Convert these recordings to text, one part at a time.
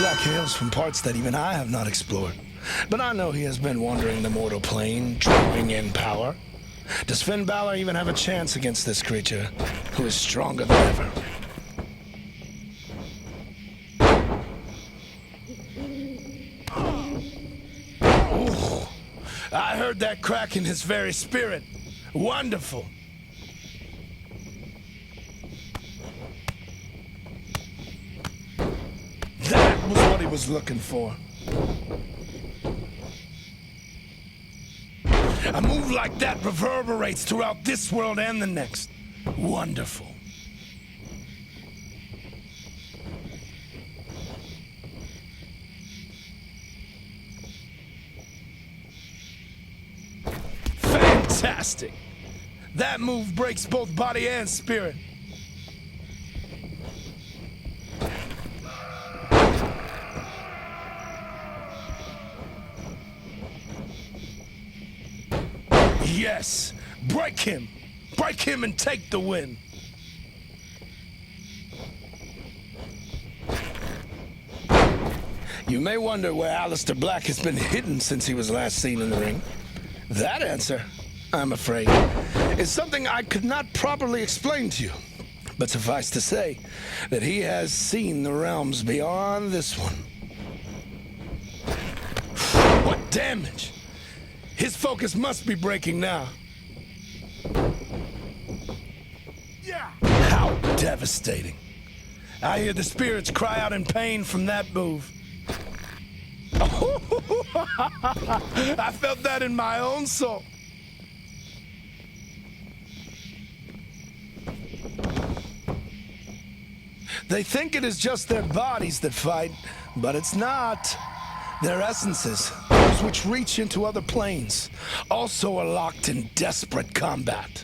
Black hails from parts that even I have not explored. But I know he has been wandering the mortal plane, drawing in power. Does Finn Balor even have a chance against this creature, who is stronger than ever? Ooh, I heard that crack in his very spirit. Wonderful. That was what he was looking for. A move like that reverberates throughout this world and the next. Wonderful. Fantastic. That move breaks both body and spirit. Yes, break him and take the win. You may wonder where Aleister Black has been hidden since he was last seen in the ring. That answer, I'm afraid, is something I could not properly explain to you. But suffice to say that he has seen the realms beyond this one. What damage! His focus must be breaking now. Yeah. How devastating. I hear the spirits cry out in pain from that move. I felt that in my own soul. They think it is just their bodies that fight, but it's not. Their essences, those which reach into other planes, also are locked in desperate combat.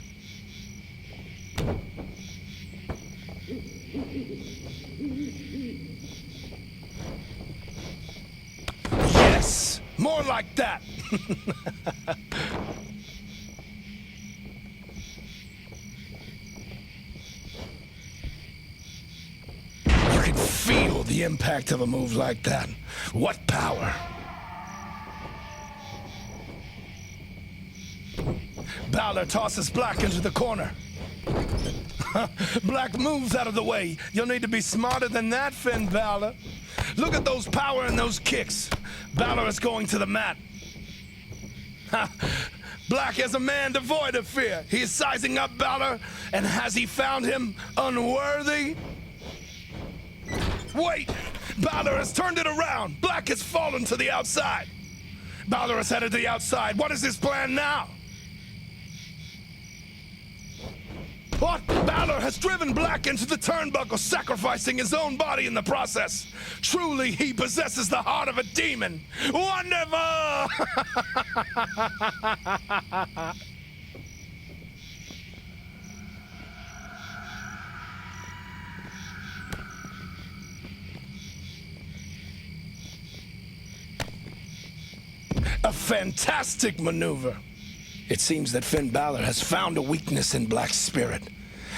Yes, more like that. You can feel the impact of a move like that. What power! Balor tosses Black into the corner. Black moves out of the way. You'll need to be smarter than that, Finn Balor. Look at those power and those kicks. Balor is going to the mat. Black is a man devoid of fear. He is sizing up Balor, and has he found him unworthy? Wait! Balor has turned it around. Black has fallen to the outside. Balor is headed to the outside. What is his plan now? What? Balor has driven Black into the turnbuckle, sacrificing his own body in the process. Truly, he possesses the heart of a demon. Wonderful! A fantastic maneuver. It seems that Finn Balor has found a weakness in Black's spirit.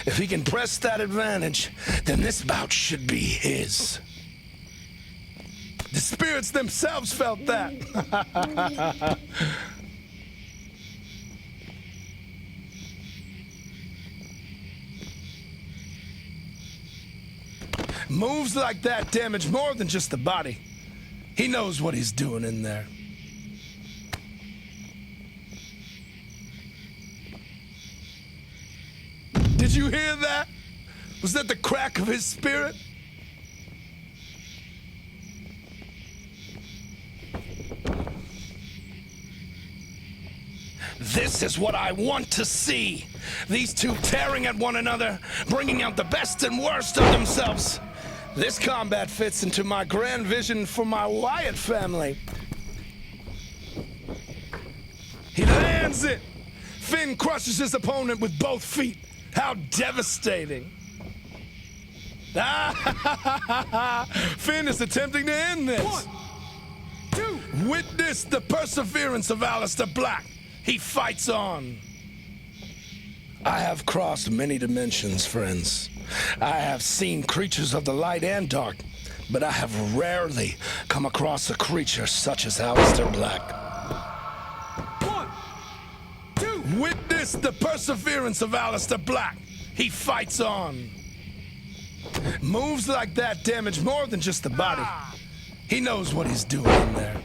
If he can press that advantage, then this bout should be his. The spirits themselves felt that. Moves like that damage more than just the body. He knows what he's doing in there. Did you hear that? Was that the crack of his spirit? This is what I want to see. These two tearing at one another, bringing out the best and worst of themselves. This combat fits into my grand vision for my Wyatt family. He lands it. Finn crushes his opponent with both feet. How devastating. Finn is attempting to end this. 1, 2. Witness the perseverance of Aleister Black. He fights on. I have crossed many dimensions, friends. I have seen creatures of the light and dark, but I have rarely come across a creature such as Aleister Black. 1, 2. Witness the perseverance of Aleister Black. He fights on. Moves like that damage more than just the body. He knows what he's doing in there.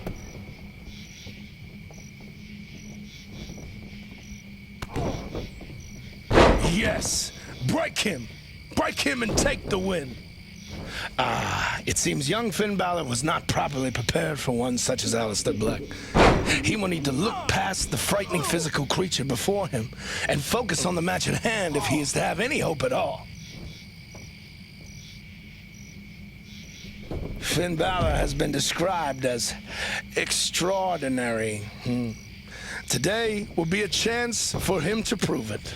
Yes, break him. Break him and take the win. It seems young Finn Balor was not properly prepared for one such as Aleister Black. He will need to look past the frightening physical creature before him and focus on the match at hand if he is to have any hope at all. Finn Balor has been described as extraordinary. Today will be a chance for him to prove it.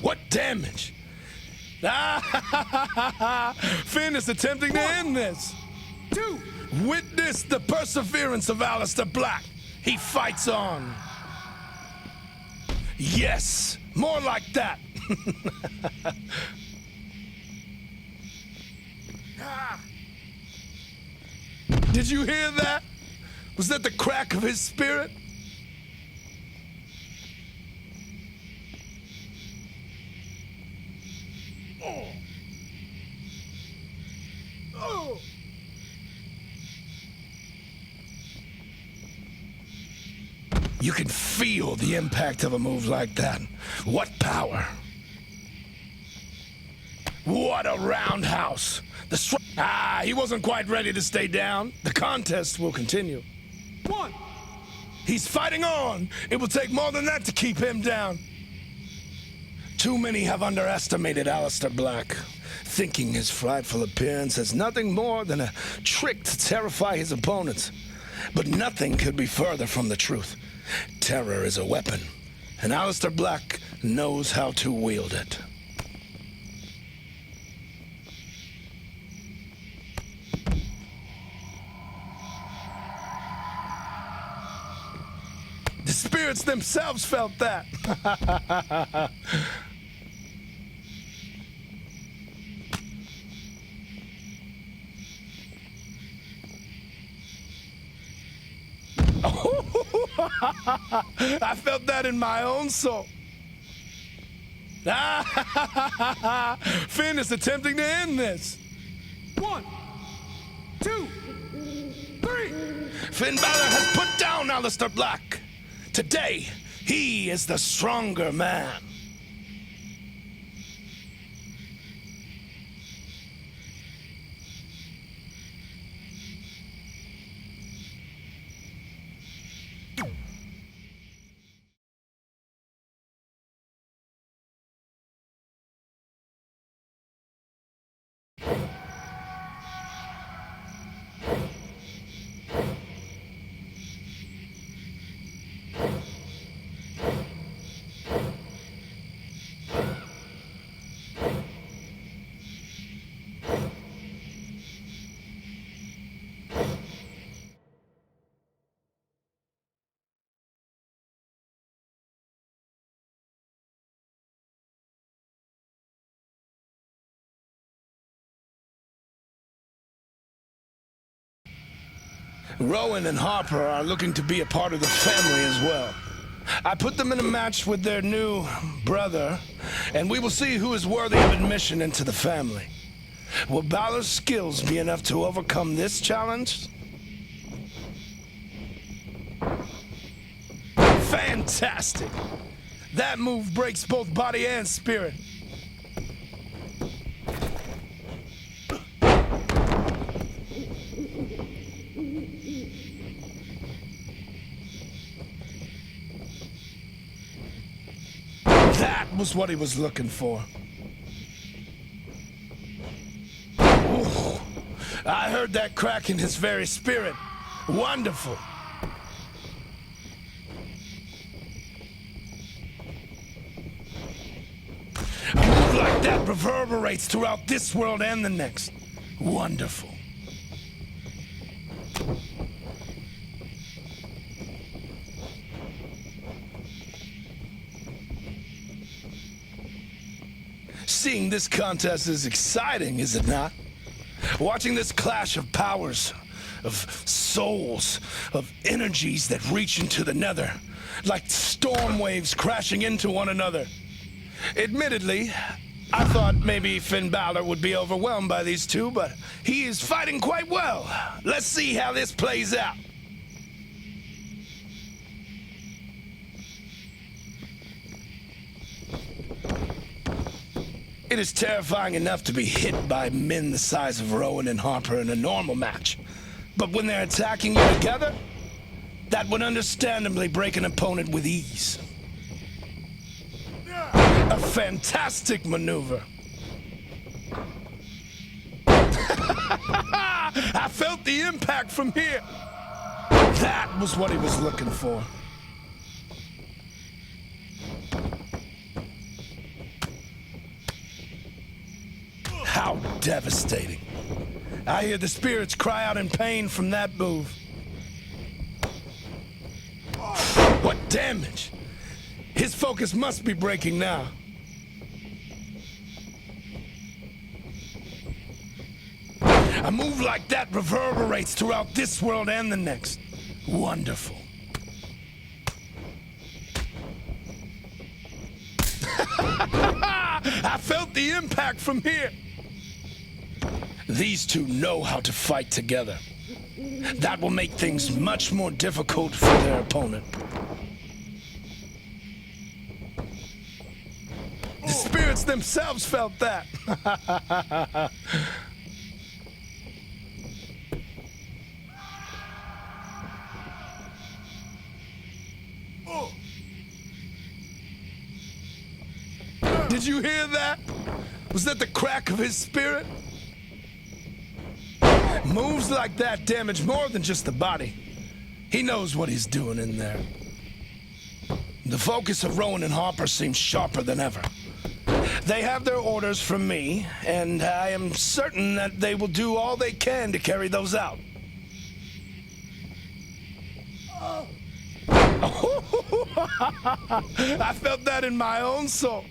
What damage! Finn is attempting to end this. 2. Witness the perseverance of Aleister Black. He fights on. Yes, more like that. Did you hear that? Was that the crack of his spirit? You can feel the impact of a move like that. What power. What a roundhouse. He wasn't quite ready to stay down. The contest will continue. 1. He's fighting on. It will take more than that to keep him down. Too many have underestimated Aleister Black, thinking his frightful appearance is nothing more than a trick to terrify his opponents. But nothing could be further from the truth. Terror is a weapon, and Aleister Black knows how to wield it. The spirits themselves felt that. I felt that in my own soul. Finn is attempting to end this. 1, 2, 3. Finn Balor has put down Aleister Black. Today, he is the stronger man. Rowan and Harper are looking to be a part of the family as well. I put them in a match with their new brother, and we will see who is worthy of admission into the family. Will Balor's skills be enough to overcome this challenge? Fantastic! That move breaks both body and spirit. That was what he was looking for. Ooh, I heard that crack in his very spirit. Wonderful. A move like that reverberates throughout this world and the next. Wonderful. Seeing this contest is exciting, is it not? Watching this clash of powers, of souls, of energies that reach into the nether, like storm waves crashing into one another. Admittedly, I thought maybe Finn Balor would be overwhelmed by these two, but he is fighting quite well. Let's see how this plays out. It is terrifying enough to be hit by men the size of Rowan and Harper in a normal match. But when they're attacking you together, that would understandably break an opponent with ease. A fantastic maneuver. I felt the impact from here. That was what he was looking for. How devastating. I hear the spirits cry out in pain from that move. What damage! His focus must be breaking now. A move like that reverberates throughout this world and the next. Wonderful. I felt the impact from here. These two know how to fight together. That will make things much more difficult for their opponent. The spirits themselves felt that. Did you hear that? Was that the crack of his spirit? Moves like that damage more than just the body. He knows what he's doing in there. The focus of Rowan and Harper seems sharper than ever. They have their orders from me, and I am certain that they will do all they can to carry those out. I felt that in my own soul.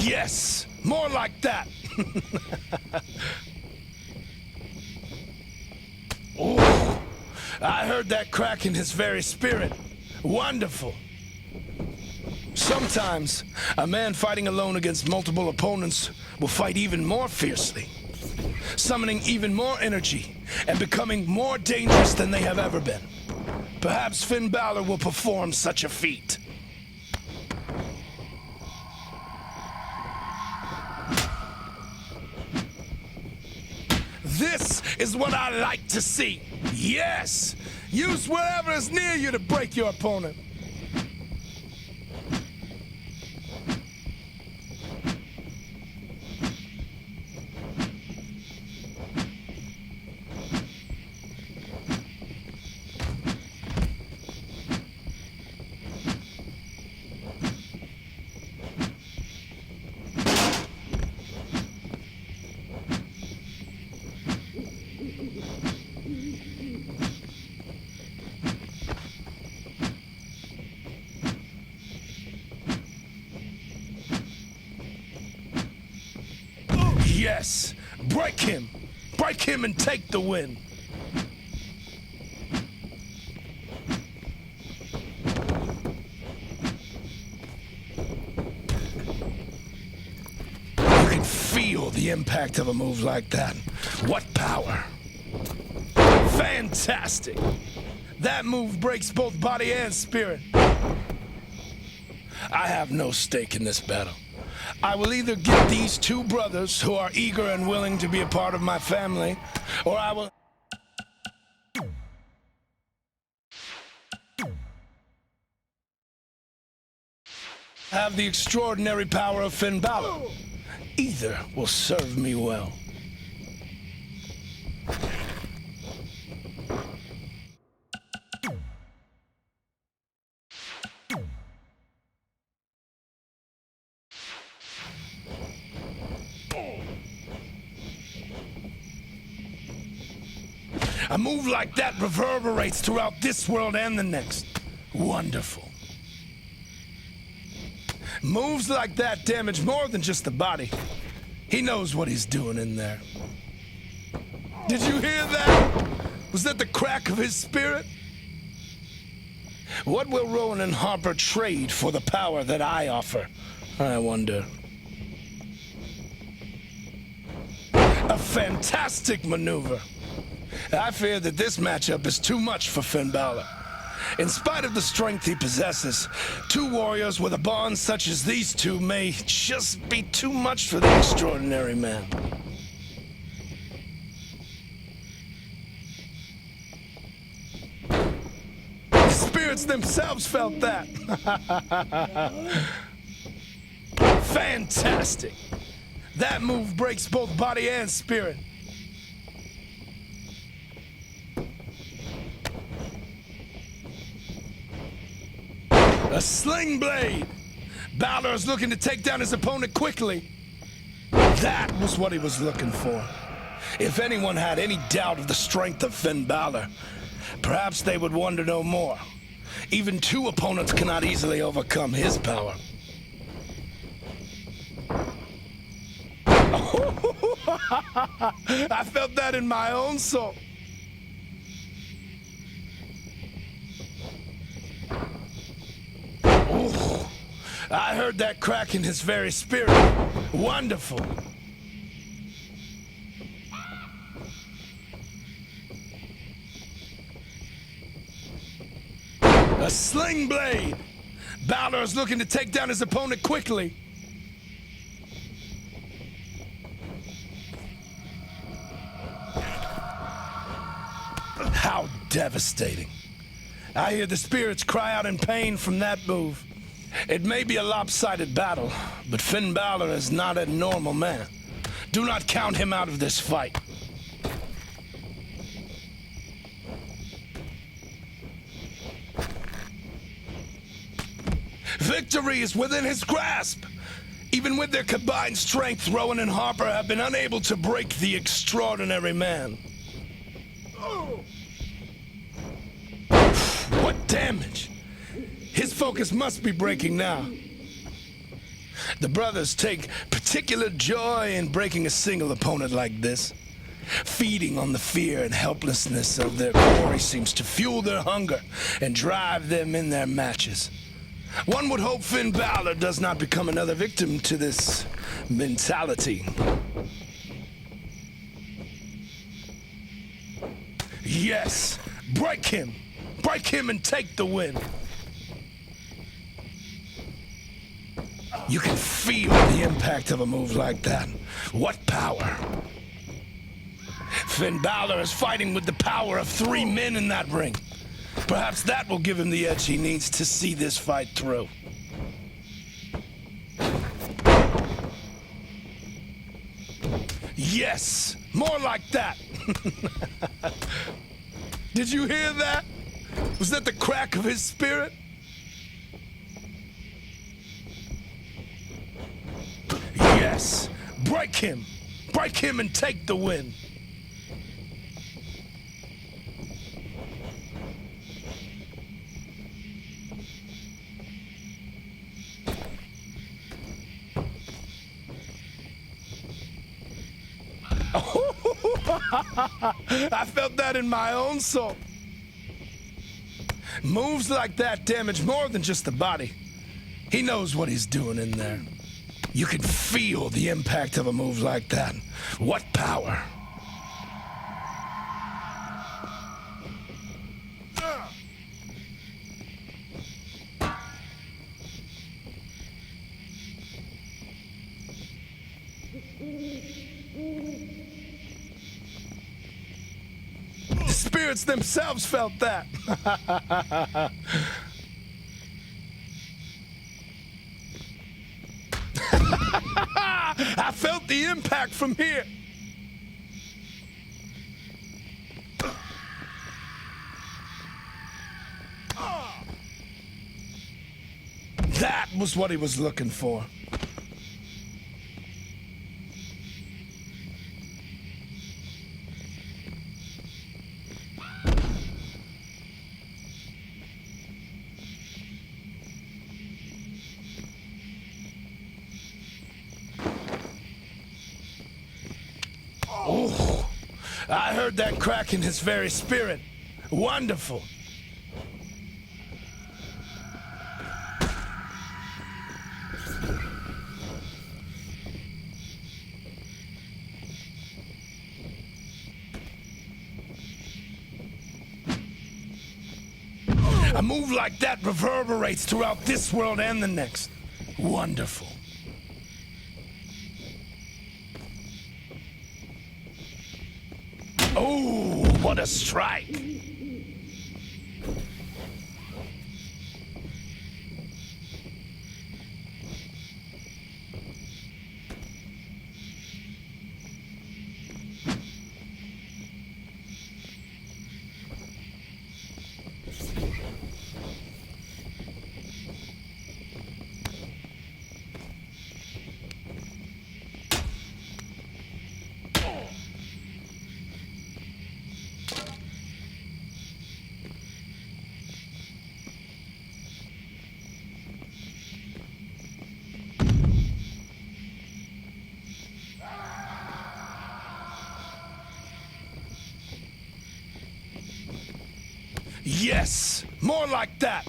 Yes, more like that. Oh, I heard that crack in his very spirit. Wonderful. Sometimes, a man fighting alone against multiple opponents will fight even more fiercely, summoning even more energy and becoming more dangerous than they have ever been. Perhaps Finn Balor will perform such a feat. This is what I like to see. Yes! Use whatever is near you to break your opponent. Yes! Break him! Break him and take the win! You can feel the impact of a move like that. What power! Fantastic! That move breaks both body and spirit. I have no stake in this battle. I will either get these two brothers who are eager and willing to be a part of my family, or I will have the extraordinary power of Finn Balor. Either will serve me well. A move like that reverberates throughout this world and the next. Wonderful. Moves like that damage more than just the body. He knows what he's doing in there. Did you hear that? Was that the crack of his spirit? What will Rowan and Harper trade for the power that I offer? I wonder. A fantastic maneuver. I fear that this matchup is too much for Finn Balor. In spite of the strength he possesses, two warriors with a bond such as these two may just be too much for the extraordinary man. The spirits themselves felt that. Fantastic. That move breaks both body and spirit. A sling blade. Balor is looking to take down his opponent quickly. That was what he was looking for. If anyone had any doubt of the strength of Finn Balor, perhaps they would wonder no more. Even two opponents cannot easily overcome his power. I felt that in my own soul. Ooh, I heard that crack in his very spirit. Wonderful. A sling blade. Balor is looking to take down his opponent quickly. How devastating. I hear the spirits cry out in pain from that move. It may be a lopsided battle, but Finn Balor is not a normal man. Do not count him out of this fight. Victory is within his grasp. Even with their combined strength, Rowan and Harper have been unable to break the extraordinary man. What damage! His focus must be breaking now. The brothers take particular joy in breaking a single opponent like this. Feeding on the fear and helplessness of their quarry seems to fuel their hunger and drive them in their matches. One would hope Finn Balor does not become another victim to this mentality. Yes! Break him! Break him and take the win! You can feel the impact of a move like that. What power! Finn Balor is fighting with the power of 3 men in that ring. Perhaps that will give him the edge he needs to see this fight through. Yes! More like that! Did you hear that? Was that the crack of his spirit? Yes! Break him! Break him and take the win! I felt that in my own soul. Moves like that damage more than just the body. He knows what he's doing in there. You can feel the impact of a move like that. What power! The spirits themselves felt that. I felt the impact from here. That was what he was looking for. I heard that crack in his very spirit. Wonderful. A move like that reverberates throughout this world and the next. Wonderful. Oh, what a strike. Yes, more like that.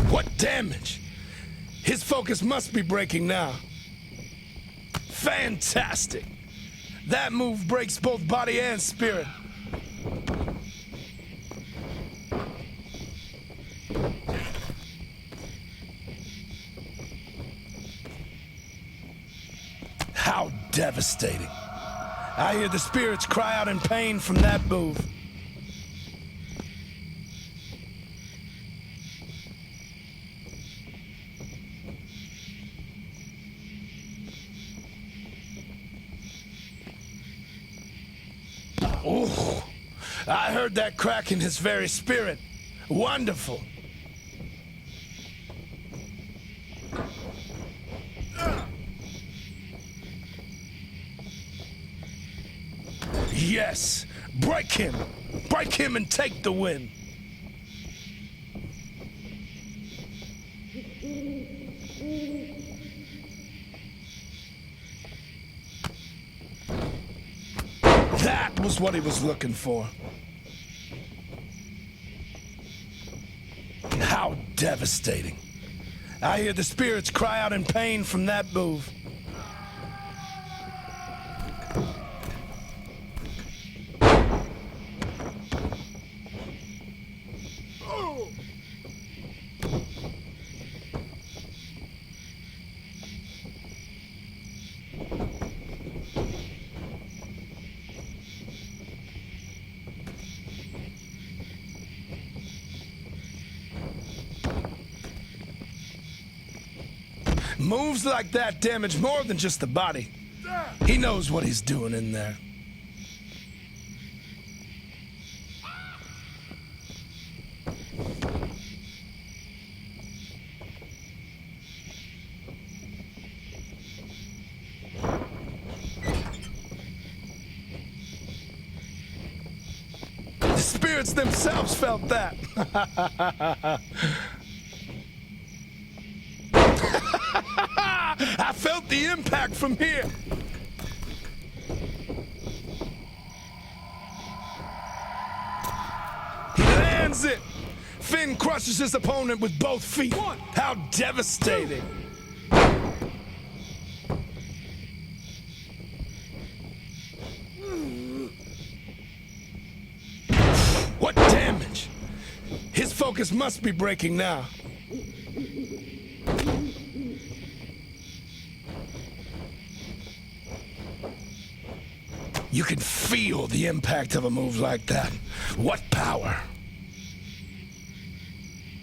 What damage? His focus must be breaking now. Fantastic. That move breaks both body and spirit. How devastating. I hear the spirits cry out in pain from that move. Oh, I heard that crack in his very spirit. Wonderful. Yes, break him and take the win. That was what he was looking for. How devastating. I hear the spirits cry out in pain from that move. Moves like that damage more than just the body. He knows what he's doing in there. The spirits themselves felt that. I felt the impact from here. He lands it. Finn crushes his opponent with both feet. How devastating. What damage? His focus must be breaking now. You can feel the impact of a move like that. What power.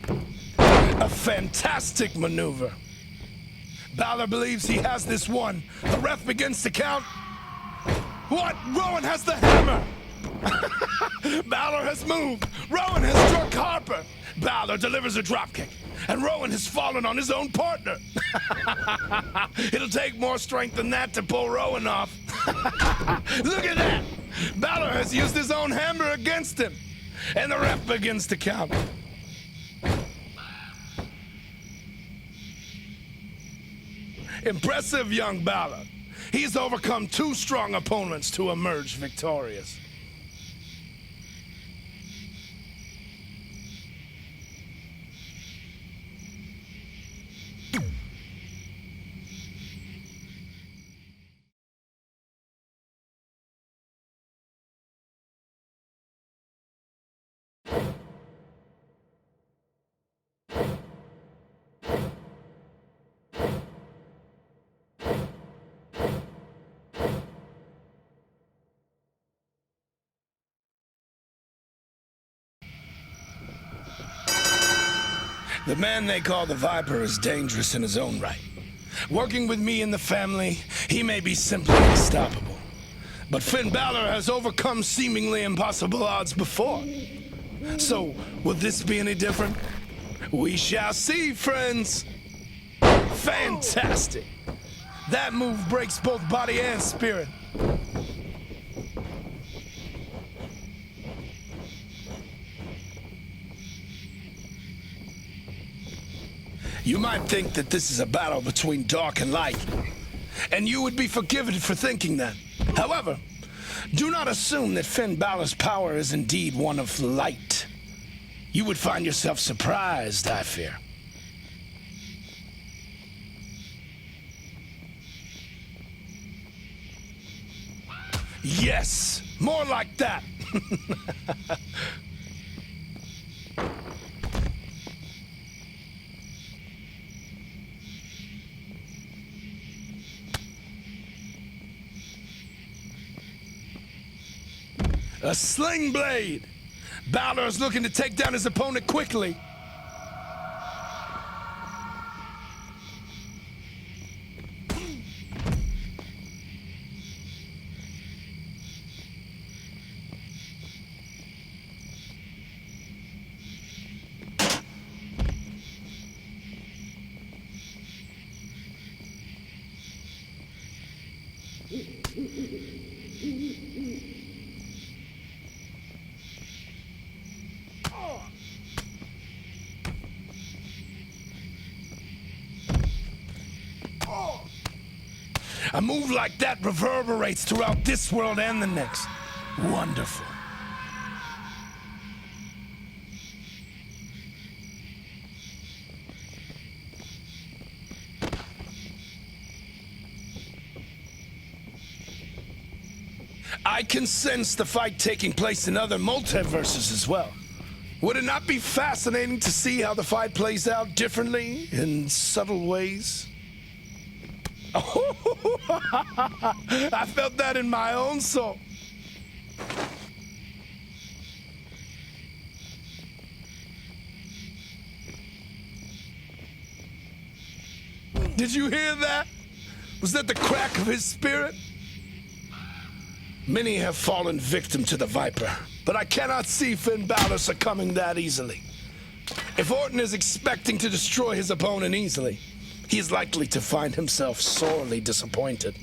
A fantastic maneuver. Balor believes he has this one. The ref begins to count. What? Rowan has the hammer! Balor has moved. Rowan has struck Harper. Balor delivers a dropkick. And Rowan has fallen on his own partner. It'll take more strength than that to pull Rowan off. Look at that! Balor has used his own hammer against him. And the ref begins to count. Impressive young Balor. He's overcome two strong opponents to emerge victorious. The man they call the Viper is dangerous in his own right. Working with me in the family, he may be simply unstoppable. But Finn Balor has overcome seemingly impossible odds before. So, will this be any different? We shall see, friends. Fantastic. That move breaks both body and spirit. You might think that this is a battle between dark and light, and you would be forgiven for thinking that. However, do not assume that Finn Balor's power is indeed one of light. You would find yourself surprised, I fear. Yes, more like that. A sling blade. Balor is looking to take down his opponent quickly. A move like that reverberates throughout this world and the next. Wonderful. I can sense the fight taking place in other multiverses as well. Would it not be fascinating to see how the fight plays out differently in subtle ways? I felt that in my own soul. Did you hear that? Was that the crack of his spirit? Many have fallen victim to the Viper, but I cannot see Finn Balor succumbing that easily. If Orton is expecting to destroy his opponent easily, he is likely to find himself sorely disappointed.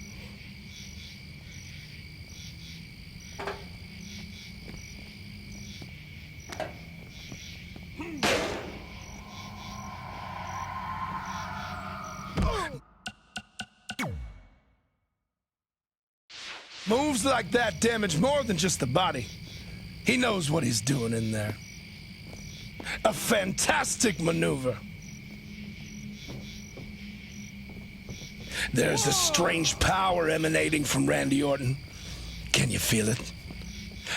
Moves like that damage more than just the body. He knows what he's doing in there. A fantastic maneuver. There's a strange power emanating from Randy Orton. Can you feel it?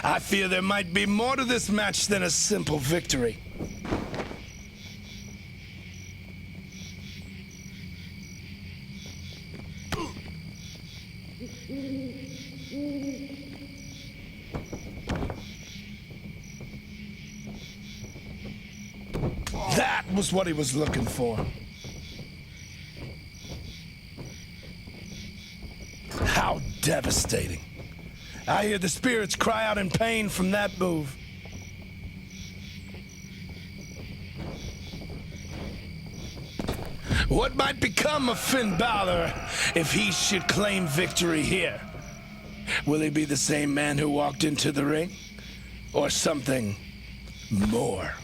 I fear there might be more to this match than a simple victory. That was what he was looking for. How devastating. I hear the spirits cry out in pain from that move. What might become of Finn Balor if he should claim victory here? Will he be the same man who walked into the ring? Or something more?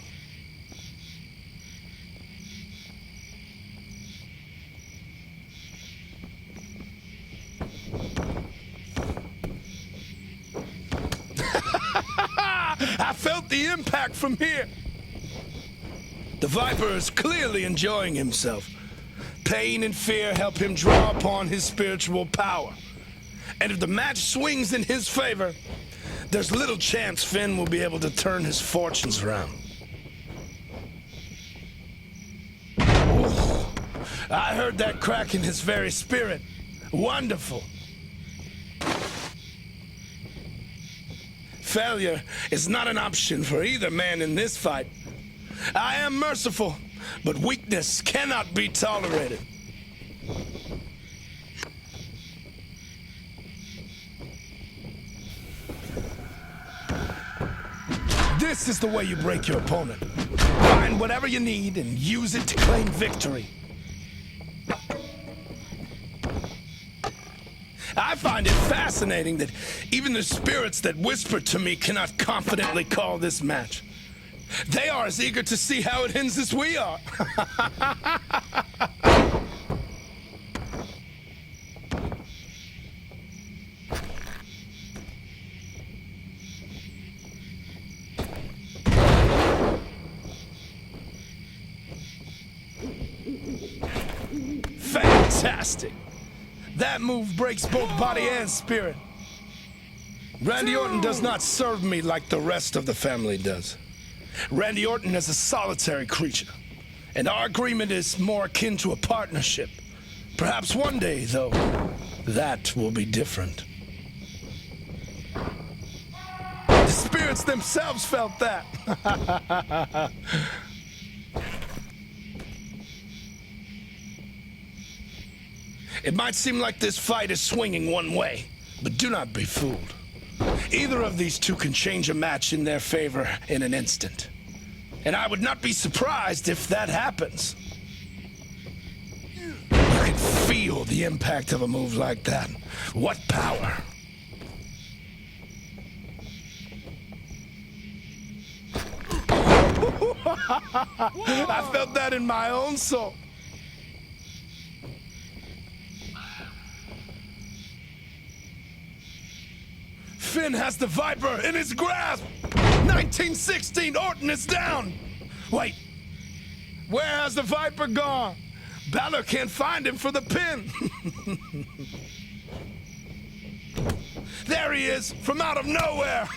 I felt the impact from here. The Viper is clearly enjoying himself. Pain and fear help him draw upon his spiritual power. And if the match swings in his favor, there's little chance Finn will be able to turn his fortunes around. Ooh, I heard that crack in his very spirit. Wonderful. Failure is not an option for either man in this fight. I am merciful, but weakness cannot be tolerated. This is the way you break your opponent. Find whatever you need and use it to claim victory. I find it fascinating that even the spirits that whisper to me cannot confidently call this match. They are as eager to see how it ends as we are. Fantastic. That move breaks both body and spirit. Randy Orton does not serve me like the rest of the family does. Randy Orton is a solitary creature, and our agreement is more akin to a partnership. Perhaps one day, though, that will be different. The spirits themselves felt that. It might seem like this fight is swinging one way, but do not be fooled. Either of these two can change a match in their favor in an instant. And I would not be surprised if that happens. You can feel the impact of a move like that. What power! I felt that in my own soul. Finn has the Viper in his grasp! 1916, Orton is down! Wait, where has the Viper gone? Balor can't find him for the pin! There he is, from out of nowhere!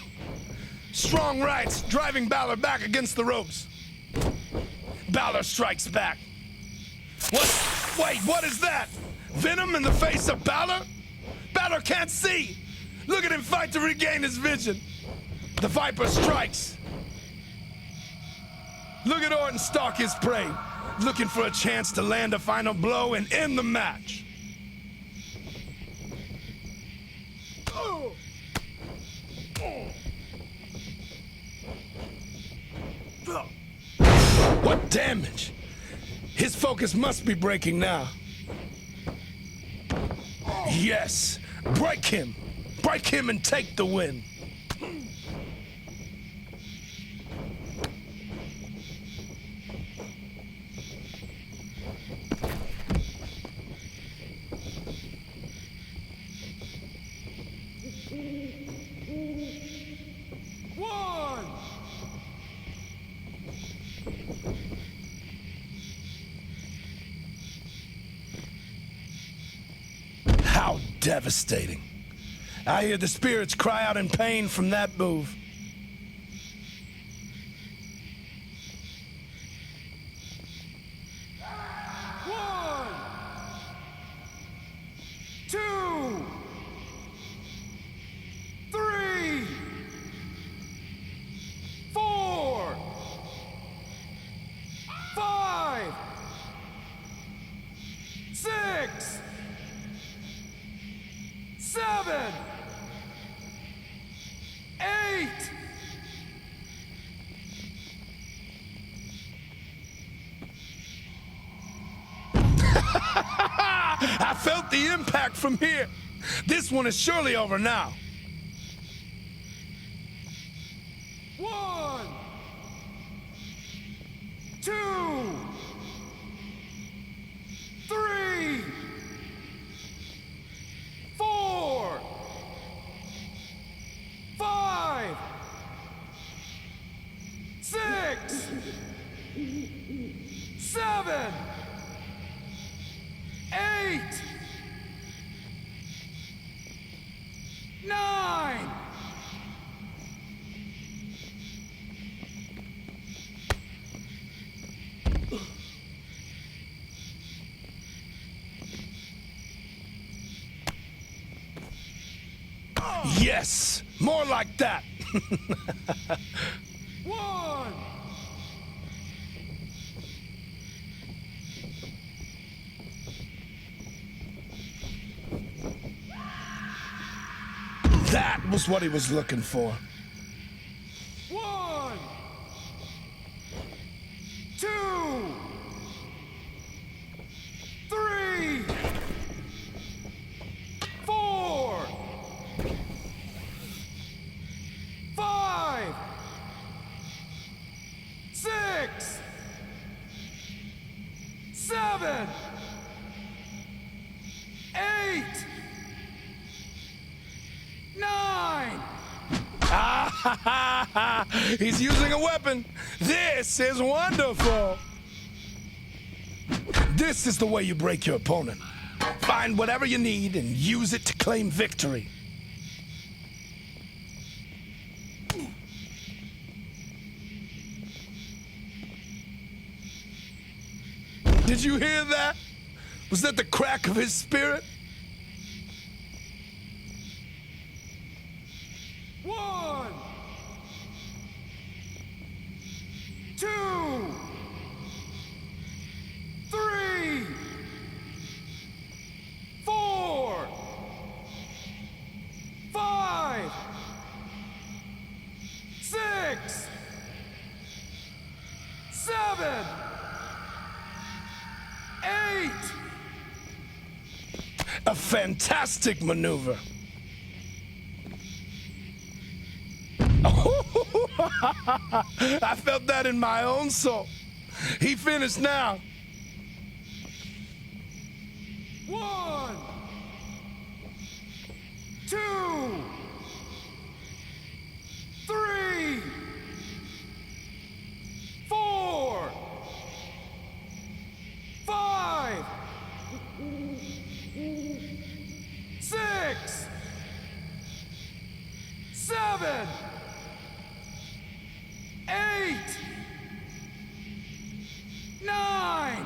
Strong rights, driving Balor back against the ropes. Balor strikes back. What? Wait, what is that? Venom in the face of Balor? Balor can't see! Look at him fight to regain his vision. The Viper strikes. Look at Orton stalk his prey, looking for a chance to land a final blow and end the match. What damage! His focus must be breaking now. Yes, break him! Break him and take the win. One. How devastating. I hear the spirits cry out in pain from that move. One. Two. Three. Four. Five. Six. 7, 8. I felt the impact from here. This one is surely over now. 1, 2, 3, 4, 5, Yes, more like that. 1. That was what he was looking for. 1, 2, 3, 4, 5, 6, 7, 8, 9. He's using a weapon. This is wonderful. This is the way you break your opponent. Find whatever you need and use it to claim victory. Did you hear that? Was that the crack of his spirit? 1, 2, 3, 4, 5, 6, 7, 8. A fantastic maneuver. I felt that in my own soul. He finished now. 1, 2, 3, 4, 5, 6, 7, 8, 9.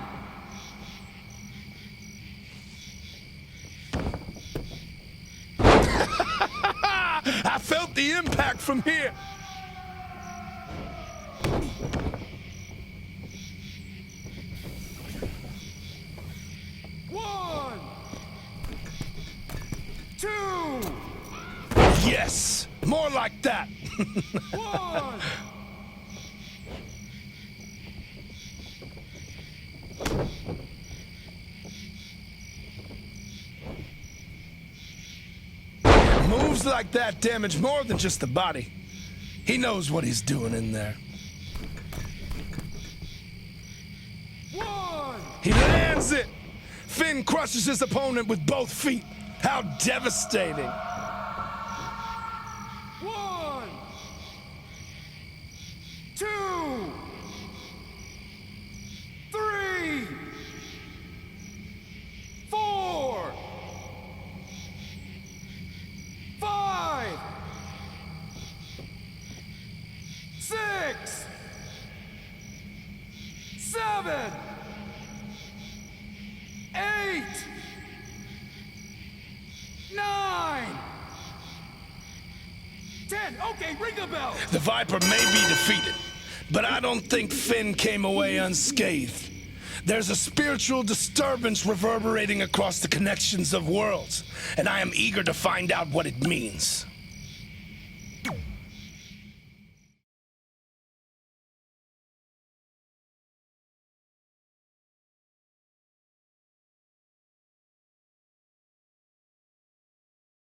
I felt the impact from here. 1, 2, Yes, more like that. 1. Moves like that damage more than just the body. He knows what he's doing in there. 1, He lands it. Finn crushes his opponent with both feet. How devastating. 1, 2, 3, 4, 5, 6, 7, 8, 9, 10. Okay, ring the bell. The Viper may be defeated, but I don't think Finn came away unscathed. There's a spiritual disturbance reverberating across the connections of worlds, and I am eager to find out what it means.